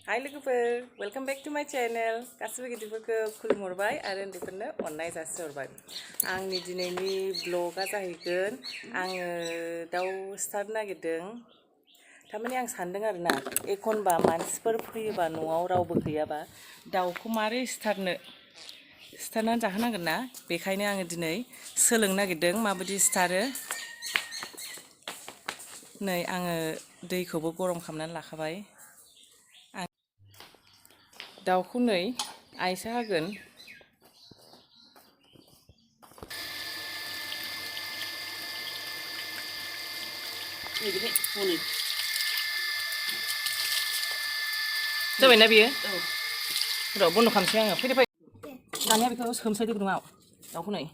Hi logoफोर, welcome back to my channel. गासिबो गिदिरफोरखौ खुलुमहरबाय आरो उन्दैफोरनो अननाय जासिहरबाय। आंनि दिनैनि ब्लगआ जाहैगोन आङो दाउ सिथारनो नागिरदों। थारमाने आं सानदों आरोना एखनबा मानसिफोर फैयोबा न'आव रावबो गैयाबा दाउखौ मारै सिथारनानै जाहोनांगोन ना बेखायनो आङो दिनै सोलोंनो नागिरदों माबायदि सिथारो। नै आङो दैखौबो गरम खालामनानै लाखाबाय। दाउखौ नै आइसो हागोन। जाबायना बियो? र' बन्द' खालामसै आङो। फैदो फै। दानिया बेखौ सोमसै दै गुदुङाव दाउखौ नै।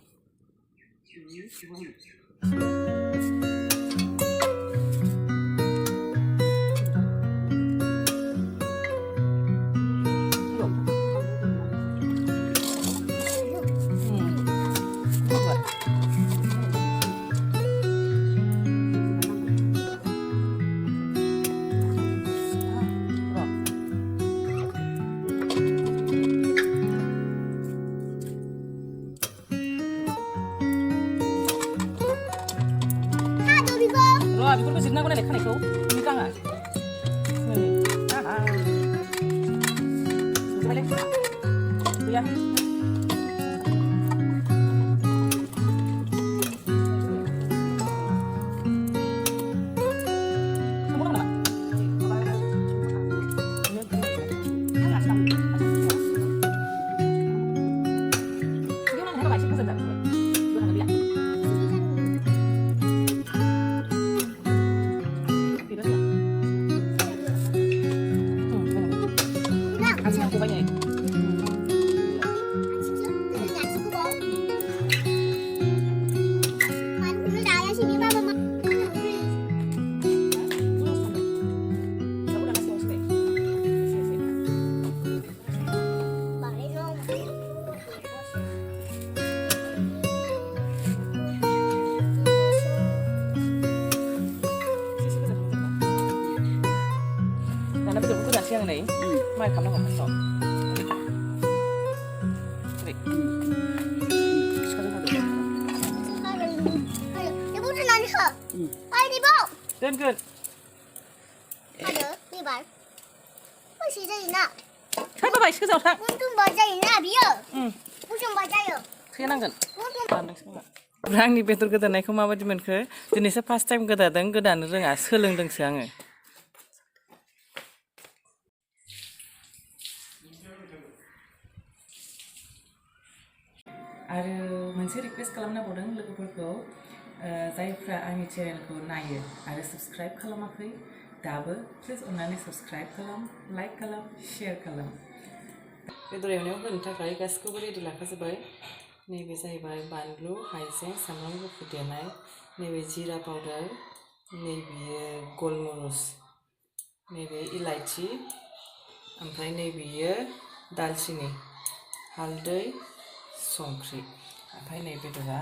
र' बेफोरखौ जिरनांगौ नालाय खानायखौ बिनि गाङा गैया। Karena betul betul nasi yang ini, mai kamu nggak masuk. Ibu tenang ke? Ayo dibawa. Dan good. Ada, ni bar. Masih jadi nak. Hai bapak, sekarang jauh. Untung baca ini biar. Untung baca yo. Sekarang Rangni betul goदानायखौ माबायदि मोनखो दिनैसो first time गोदादों गोदानो रोङा सोलोंदोंसो आङो। आरो मोनसे request खालामनांगौदों लोगोफोरखौ जायफ्रा आंनि चेनेलखौ नायो आरो साबस्क्राइब खालामाखै दाबो प्लिज अननानै साबस्क्राइब खालाम, लाइक खालाम, शेयार खालाम। बेदर एवनायाव होनो थाखाय गासिखौबो रेडि लाखाजोब्बाय। नैबे जाहैबाय बानलु, हाइजें, सामब्राम गुफुर देनाय, नैबे जिरा पाउडार, नैबेयो गलमरिच, नैबे इलायची, ओमफ्राय नैबेयो दालचिनि, हालदै, संख्रि, ओमफ्राय नै बेदरा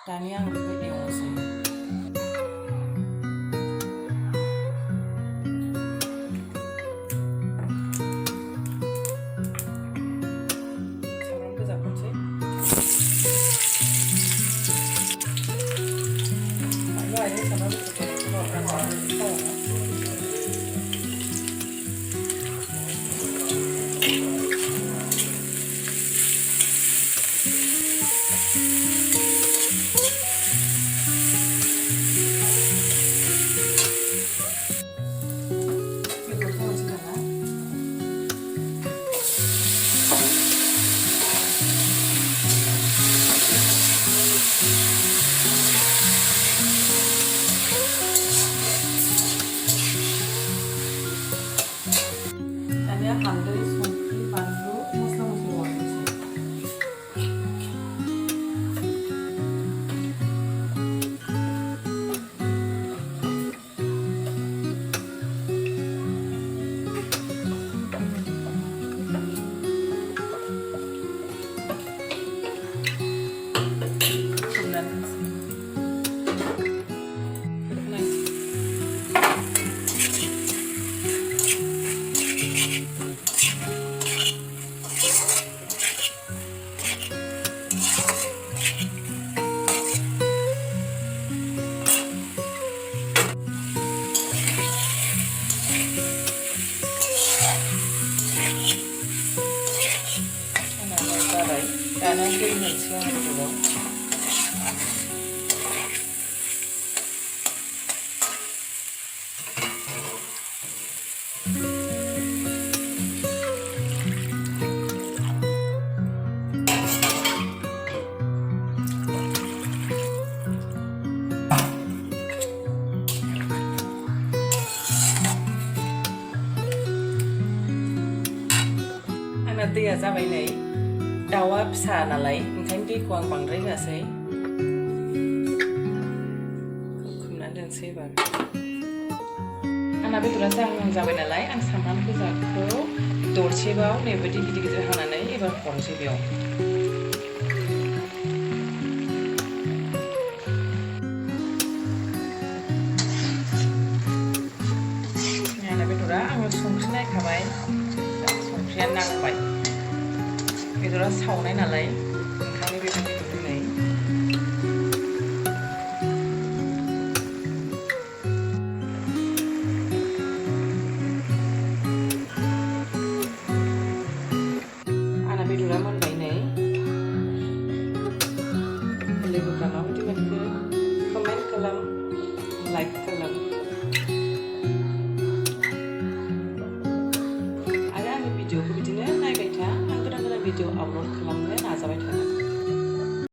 दानिया आं बेखौ एवनोसै। सामब्राम गोजा फोनसै। सामब्राम गुफुर हरनोसै आं बेदराव आंना दैया जाबाय नै दाउआ फिसा नालाय ओंखायनो दैखौ आं बांद्राय होआसै खोबनानै दोनसै एबार आंना बेदरा जाहां जाबाय नालाय आं सामब्राम गोजाखौ दरसेबाव नैबायदि गिदिर गिदिर हानानै एबार हरनोसै बेयाव आंना बेदरा आङो संख्रि नायखाबाय संख्रिया नांबाय बेदरा सावनाय नालाय